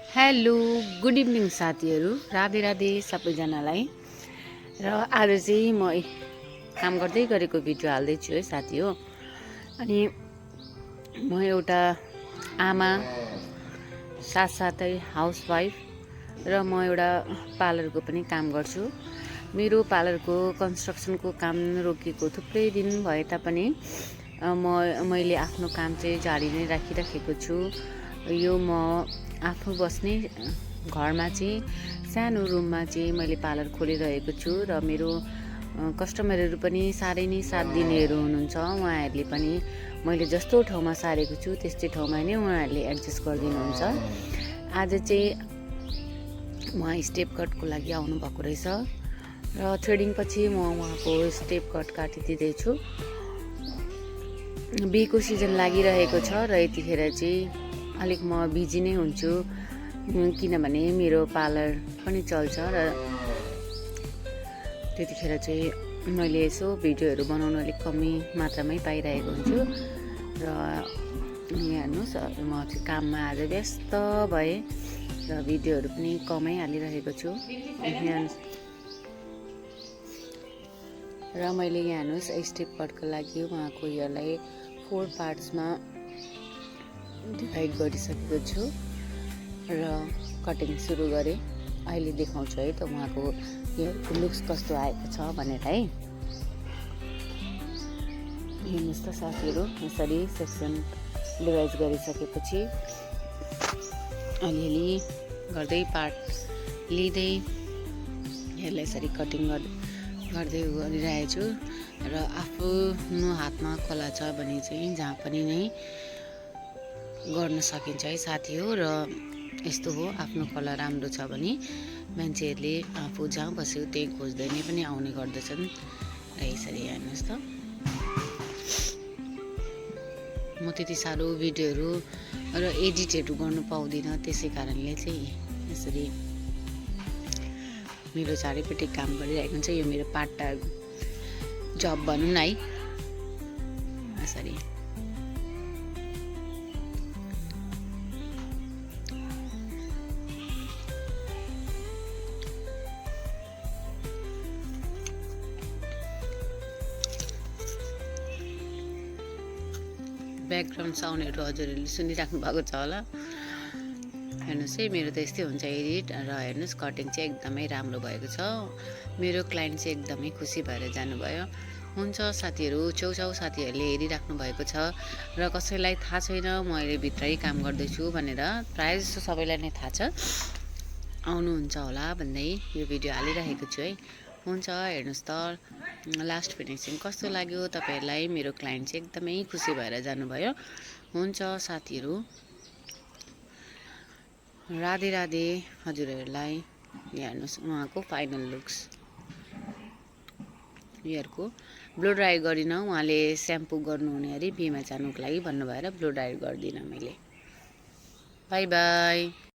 Hello good evening साथीहरू, राधे राधे सबैजनालाई। र आज चाहिँ म काम गर्दै गरेको भिडियो हाल्दैछु है साथी हो। अनि म एउटा आमा साथसाथै हाउसवाइफ र म एउटा पार्लरको पनि काम गर्छु। मेरो पार्लरको कन्स्ट्रक्सनको काम रोकिएको थुप्रै दिन भए तापनि मैले आफ्नो काम चाहिँ जारी नै राखिराखेको छु। यो म आफू बस्ने घरमा चाहिँ सानो रुममा चाहिँ मैले पार्लर खोलिरहेको छु र मेरो कस्टमरहरू पनि साह्रै नै साथ दिनेहरू हुनुहुन्छ। उहाँहरूले पनि मैले जस्तो ठाउँमा सारेको छु त्यस्तै ठाउँमा नै उहाँहरूले एडजस्ट गरिदिनुहुन्छ। आज चाहिँ उहाँ स्टेप कटको लागि आउनुभएको रहेछ र थ्रेडिङ पछि म उहाँको स्टेप कट काटिदिँदैछु। बिहेको सिजन लागिरहेको छ र यतिखेर चाहिँ अलिक म बिजी नै हुन्छु, किनभने मेरो पार्लर पनि चल्छ र त्यतिखेर चाहिँ मैले यसो भिडियोहरू बनाउन अलिक कमी मात्रामै पाइरहेको हुन्छु। र यहाँ हेर्नुहोस्, म चाहिँ काममा आज व्यस्त भएँ र भिडियोहरू पनि कमै हालिरहेको छु। र मैले यहाँ हेर्नुहोस् स्टेप कटको लागि उहाँको हेयरलाई 4 पार्ट्समा डिभाइड गरिसकेको छु र कटिङ सुरु गरेँ। अहिले देखाउँछु है त उहाँको हेयरको लुक्स कस्तो आएको छ भनेर है। हेर्नुहोस् त साथीहरू, यसरी सेक्सन डिभाइड गरिसकेपछि अलिअलि गर्दै पार्ट लिँदै हेयरलाई यसरी कटिङ गर्दै गरिरहेको छु। र आफ्नो हातमा कला छ भने चाहिँ जहाँ पनि नै गर्न सकिन्छ है साथी हो। र यस्तो हो, आफ्नो कला राम्रो छ भने मान्छेहरूले आफू जहाँ बस्यो त्यही खोज्दै नै पनि आउने गर्दछन्। र यसरी हेर्नुहोस् त, म त्यति साह्रो भिडियोहरू र एडिटहरू गर्नु पाउँदिनँ, त्यसै कारणले चाहिँ यसरी मेरो चारैपट्टि काम गरिरहेको हुन्छ। यो मेरो पार्ट टाइम जब भनौँ न है। यसरी ब्याकग्राउन्ड साउन्डहरू हजुरहरूले सुनिराख्नु भएको छ होला। हेर्नुहोस् है, मेरो त यस्तै हुन्छ एडिट। र हेर्नुहोस् कटिङ चाहिँ एकदमै राम्रो भएको छ। मेरो क्लाइन्ट चाहिँ एकदमै खुसी भएर जानुभयो। हुन्छ साथीहरू, छेउछाउ साथीहरूले हेरिराख्नु भएको छ र कसैलाई थाहा छैन म अहिले भित्रै काम गर्दैछु भनेर, प्रायः जस्तो सबैलाई नै थाहा छ, आउनुहुन्छ होला भन्दै यो भिडियो हालिरहेको छु है। हुन्छ, हेर्नुहोस् त लास्ट फिनिसिङ कस्तो लाग्यो तपाईँहरूलाई। मेरो क्लाइन्ट चाहिँ एकदमै खुसी भएर जानुभयो। हुन्छ साथीहरू, राधे राधे हजुरहरूलाई। हेर्नुहोस् उहाँको फाइनल लुक्स। हेयरको ब्लो ड्राई गरिनँ, उहाँले स्याम्पू गर्नुहुने अरे बिहेमा जानुको लागि भन्नुभएर ब्लो ड्राई गर्दिनँ मैले। By by.